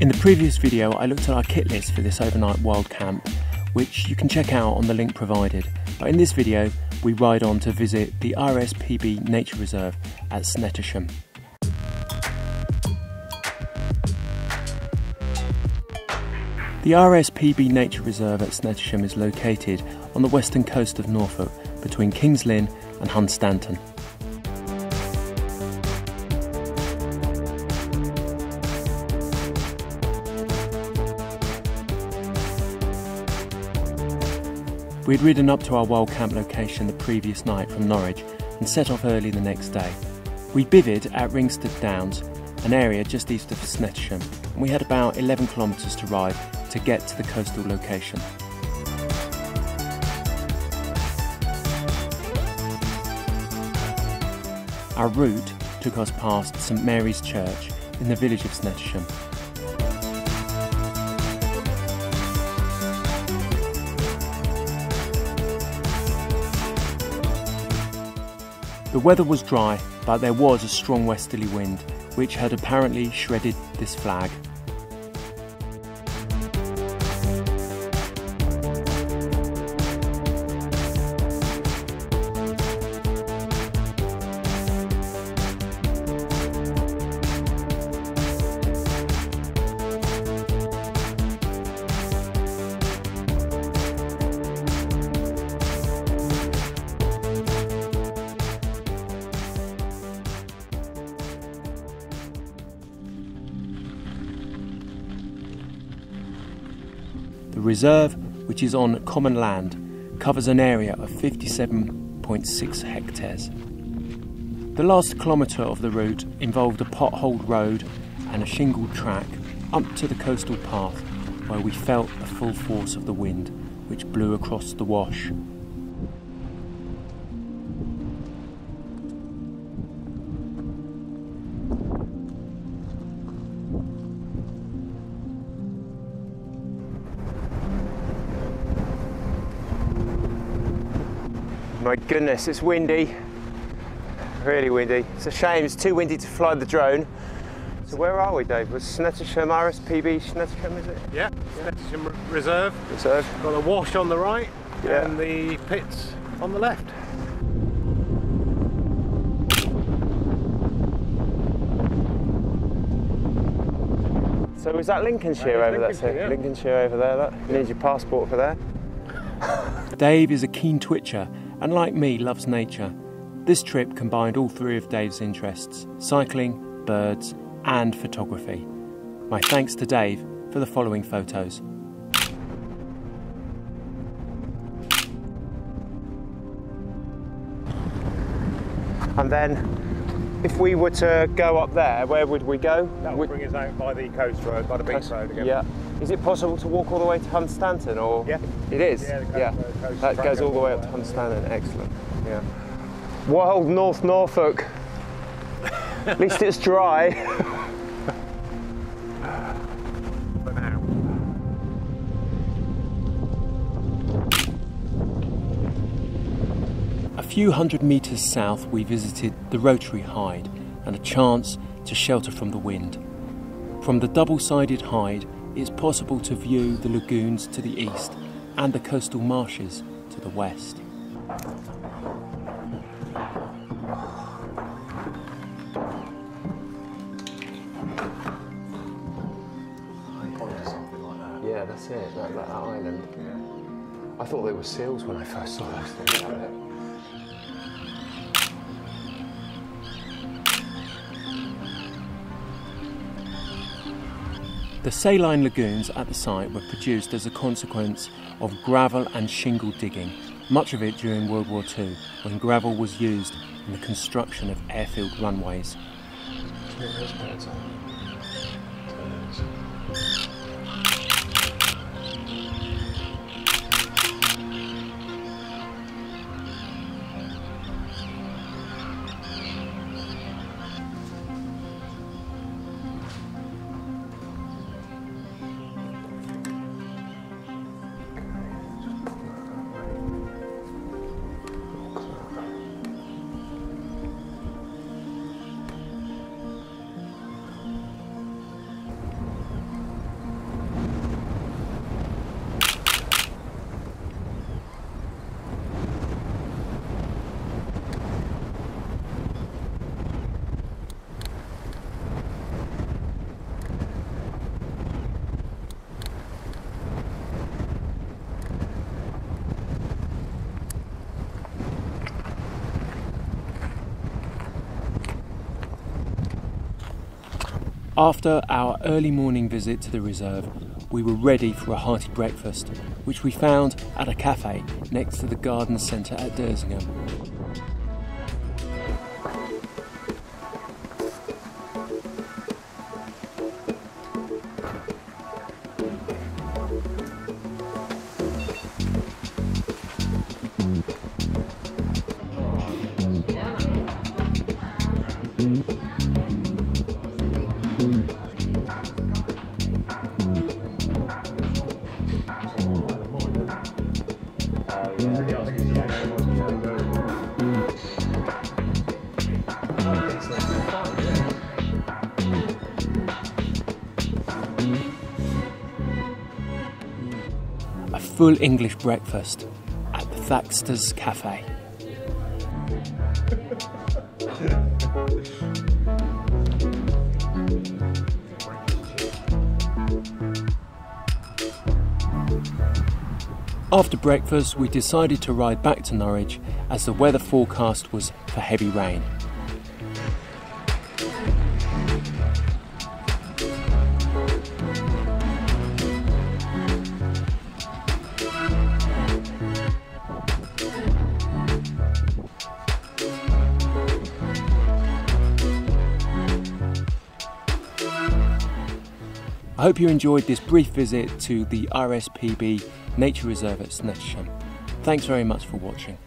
In the previous video I looked at our kit list for this overnight wild camp, which you can check out on the link provided. But in this video we ride on to visit the RSPB Nature Reserve at Snettisham. The RSPB Nature Reserve at Snettisham is located on the western coast of Norfolk between Kings Lynn and Hunstanton. We had ridden up to our wild camp location the previous night from Norwich and set off early the next day. We bivvied at Ringstead Downs, an area just east of Snettisham, and we had about 11 kilometres to ride to get to the coastal location. Our route took us past St Mary's Church in the village of Snettisham. The weather was dry, but there was a strong westerly wind, which had apparently shredded this flag. The reserve, which is on common land, covers an area of 57.6 hectares. The last kilometre of the route involved a potholed road and a shingled track up to the coastal path, where we felt the full force of the wind which blew across the wash. My goodness, it's windy, really windy. It's a shame, it's too windy to fly the drone. So where are we, Dave? Was Snettisham, RSPB Snettisham, is it? Yeah, Snettisham Reserve. Reserve. Got the wash on the right, yeah, and the pits on the left. So is that Lincolnshire over there? Yeah. Lincolnshire over there, that? You need your passport for that. Dave is a keen twitcher and, like me, loves nature. This trip combined all three of Dave's interests: cycling, birds and photography. My thanks to Dave for the following photos. And then, if we were to go up there, where would we go? That would bring us out by the coast road, by the beach road again. Yeah. Is it possible to walk all the way to Hunstanton, or? Yeah. It is? Yeah, coast That goes all the way up to Hunstanton, excellent. Yeah. Wild North Norfolk. At least it's dry. For now. A few hundred metres south we visited the Rotary Hide and a chance to shelter from the wind. From the double-sided hide it's possible to view the lagoons to the east and the coastal marshes to the west. Yeah, that's it, that island. Yeah. I thought they were seals when I first saw those things. The saline lagoons at the site were produced as a consequence of gravel and shingle digging, much of it during World War II, when gravel was used in the construction of airfield runways. After our early morning visit to the reserve, we were ready for a hearty breakfast, which we found at a cafe next to the garden centre at Dersingham. A full English breakfast at the Thaxter's Cafe. After breakfast, we decided to ride back to Norwich as the weather forecast was for heavy rain. I hope you enjoyed this brief visit to the RSPB Nature Reserve at Snettisham. Thanks very much for watching.